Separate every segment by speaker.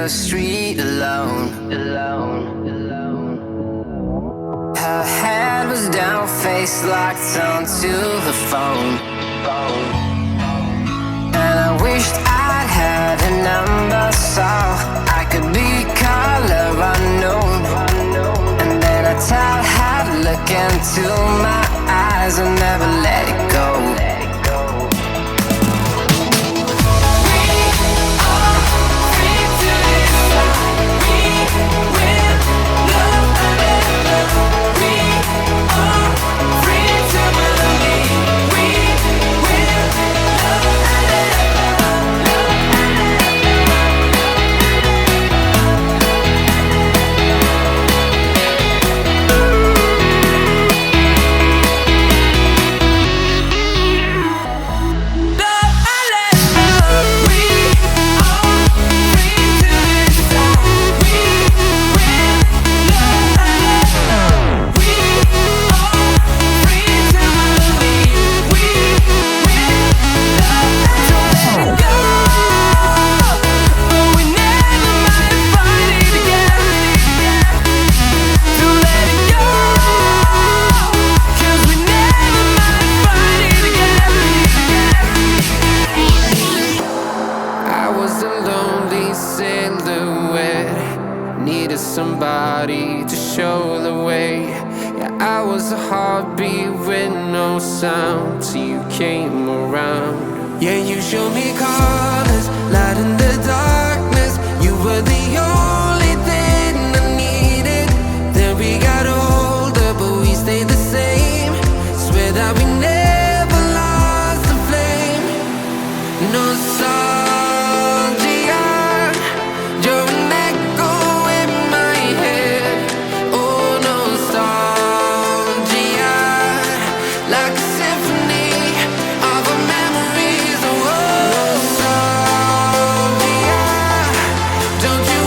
Speaker 1: the street alone. Her head was down, face locked onto the phone. And I wished I'd had a number so I could be color unknown. And then I tell her to look into my eyes and never let it go. Somebody to show the way. Yeah, I was a heartbeat with no sound till you came around. Yeah, you showed me colors, light in the darkness. You were the only thing I needed. Then we got older, but we stayed the same. Swear that we never lost the flame. Nostalgia, you're an echo in my head. Oh, nostalgia, like a symphony of our memories. Oh, nostalgia, don't you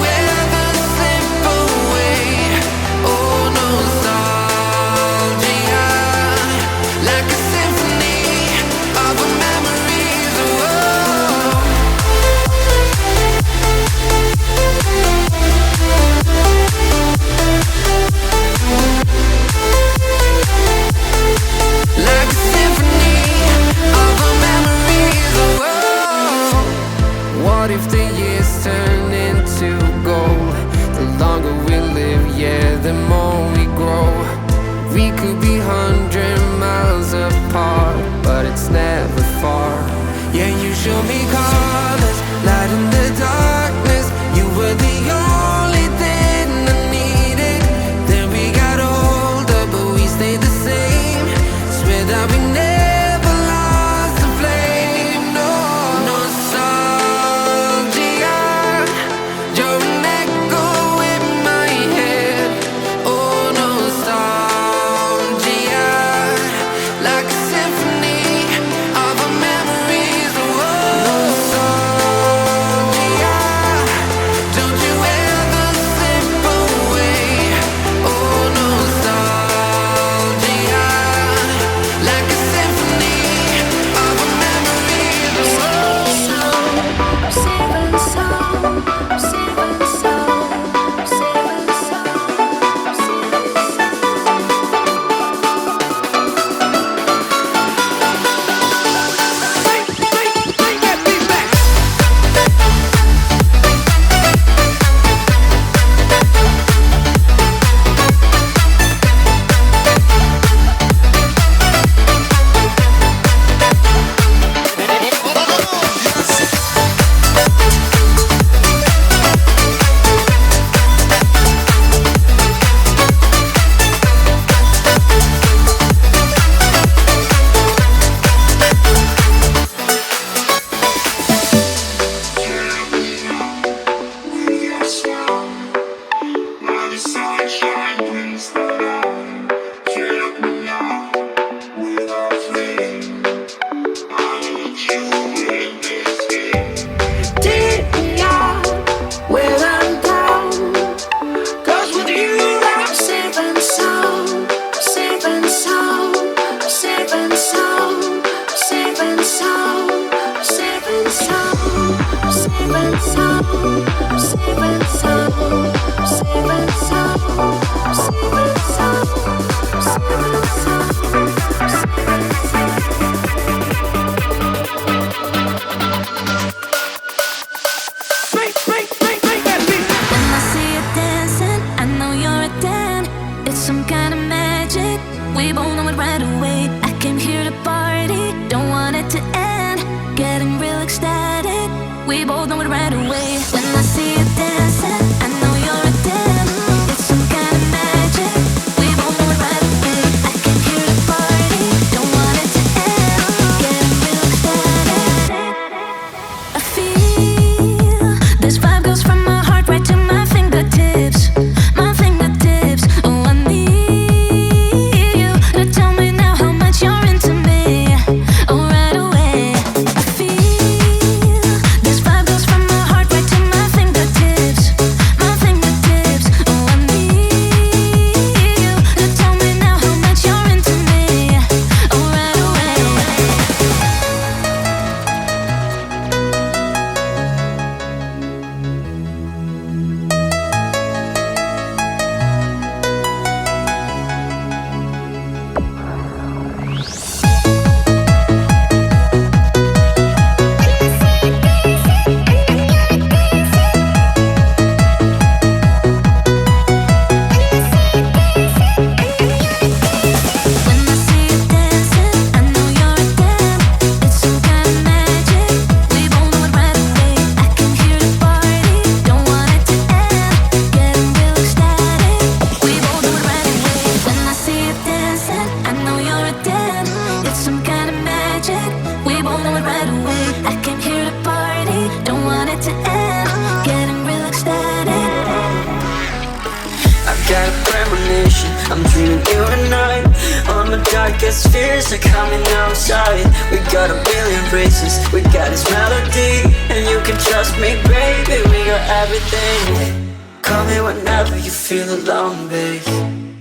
Speaker 2: Cause fears are coming outside. We got a billion races, we got this melody. And you can trust me, baby, we got everything. Call me whenever you feel alone, babe.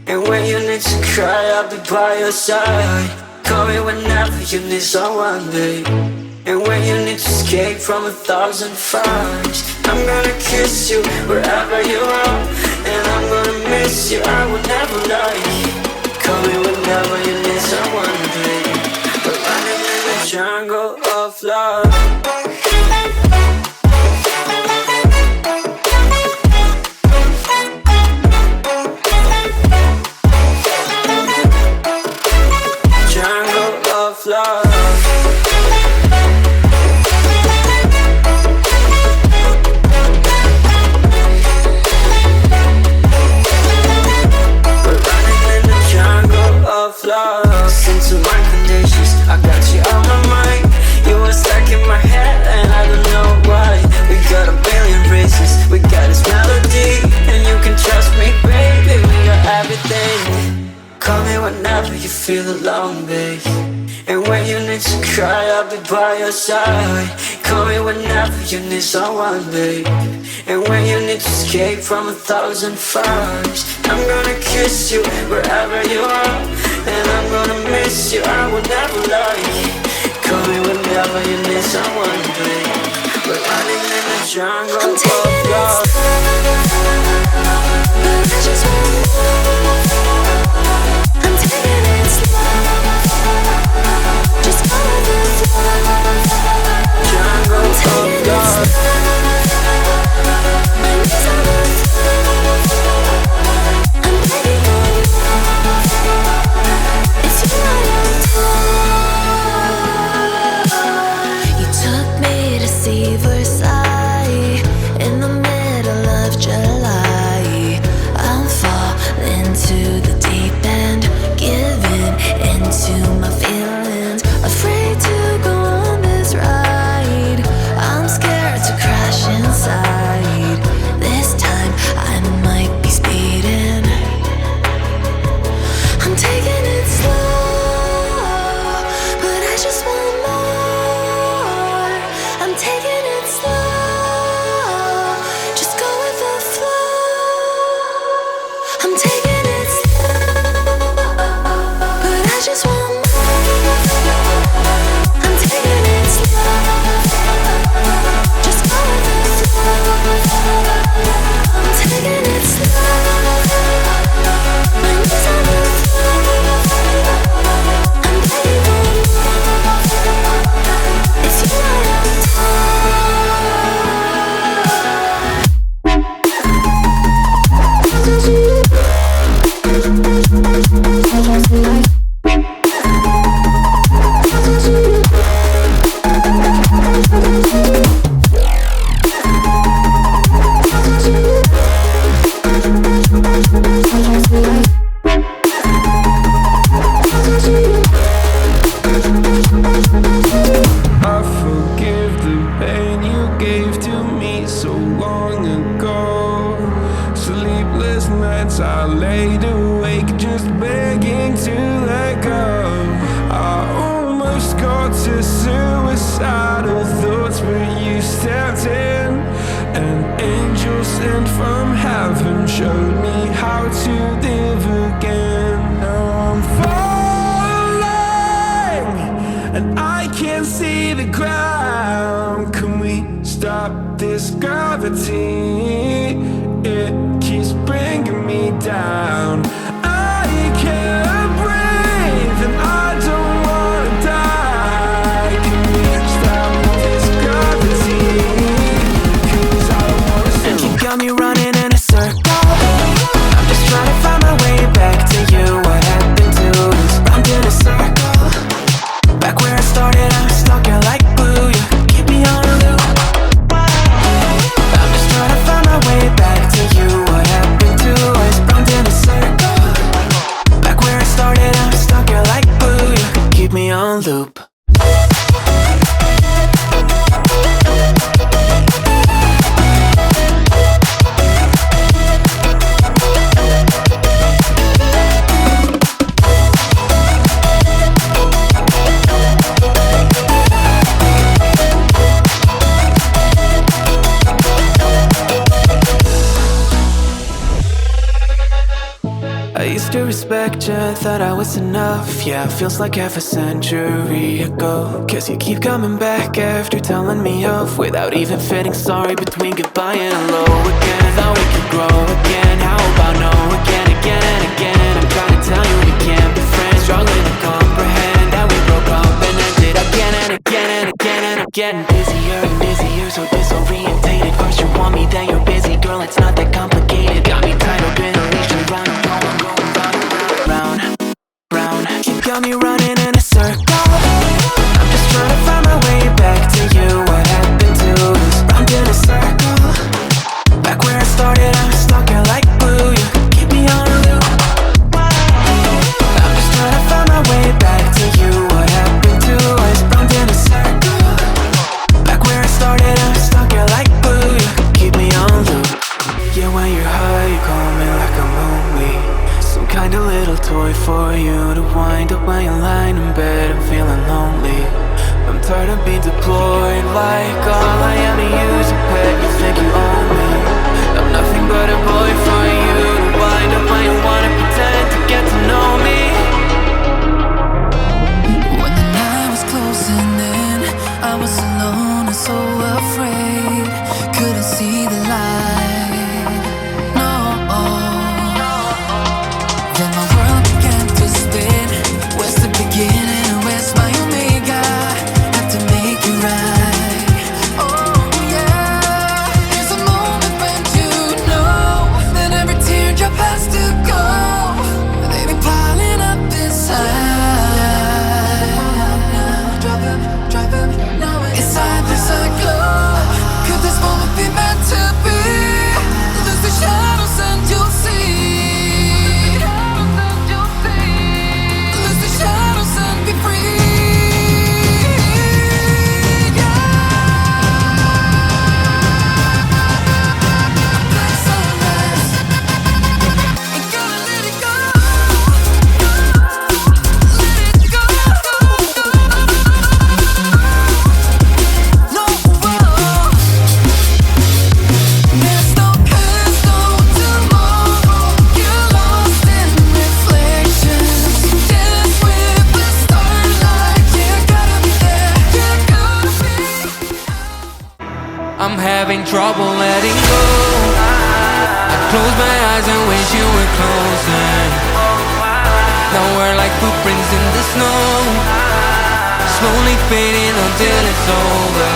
Speaker 2: And when you need to cry, I'll be by your side. Call me whenever you need someone, babe. And when you need to escape from 1,000 fires, I'm gonna kiss you wherever you are. And I'm gonna miss you, I will never lie. Call me whenever you need someone, babe. We're running in the jungle of love. Listen to my conditions, I got you on my mind. You were stuck in my head and I don't know why. We got a billion races, we got this melody. And you can trust me, baby, we got everything. Call me whenever you feel alone, babe. And when you need to cry, I'll be by your side. Call me whenever you need someone, babe. And when you need to escape from 1,000 fires, I'm gonna kiss you wherever you are. And I'm gonna miss you, I will never lie. Call me whenever you need someone, babe. We're running in the jungle of love. But I just want more. I'm taking it slow. Just follow the flow. Jungle of love. My knees on the floor. I'm begging on you. It's you I adore. You took me to see Versailles in the middle of July. I'm falling to the deep end, giving into my feelings. Afraid to go on this ride. I'm scared to crash inside. This time I might be speeding. I'm taking it slow, but I just want more. I'm taking it slow, just go with the flow. I'm taking it slow, but I just want more. I'm taking it slow, just go with the flow. I'm taking it slow. My knees on the floor. I'm begging on you. It's you I
Speaker 1: I forgive the pain you gave to me so long ago. Sleepless nights I laid awake just begging to let go. I almost got to suicidal thoughts, but you stepped in. An angel sent from heaven showed me how to live again. Now I'm falling and I can't see the ground. Can we stop this gravity? It keeps bringing me down. I can't breathe and I don't wanna die. Can we stop this gravity? 'Cause I don't wanna see.
Speaker 2: You got me running in a circle. I'm just trying to find my way back to you. What happened to us? Round in a circle. Back where I started, I'm stalking like blue. You keep me on a loop. I'm just trying to find my way back to you. What happened to us? Round in a circle.
Speaker 1: respect you, thought I was enough. Yeah, it feels like half a century ago. Cause you keep coming back after telling me off, without even feeling sorry between goodbye and hello again. Thought we could grow again, how about no again, again and again. I'm trying to tell you we can't be friends, struggling to comprehend that we broke up and ended again and again and again. And I'm getting busier and busier, so disorientated. First you want me, then you're busy, girl, it's not that complicated. Got me tied up in a leash and round and round and round, round. You got me running in a circle. I'm just trying to find my way back to you. What happened to us? Round in a circle. Back where I started, I'm stuck here like glue. You keep me on a loop. I'm just trying to find my way back to you. What happened to us? Round in a circle. Back where I started, I'm stuck here like glue. You keep me on loop. Yeah, when you're high, you call me like I'm lonely. Some kind of little toy for you to wind up when you're lying in bed and feeling lonely. I'm tired of being deployed, like all I am to use a pet. You think you own me? I'm nothing but a boy for you to wind up when you wanna pretend to get to know me.
Speaker 3: When the night was closing in, I was alone and so afraid. Couldn't see the light, no. Then my world began to spin. Where's the beginning and where's my omega? Have to make it right. Oh yeah. There's a moment when you know that every teardrop has to go. They be piling up inside. Drop him, now inside there's a glow. Could this moment be meant to be? Lose the shadows and you'll see. Lose the shadows and be free. Black sunrise, ain't gonna let it go. Let it go. No, there's no tomorrow. You're lost in reflections. Dance with the starlight. You gotta be there. You gotta be.
Speaker 1: I'm having trouble letting go. I close my eyes and wish you were closer. Now we're like footprints in the snow, slowly fading until it's over.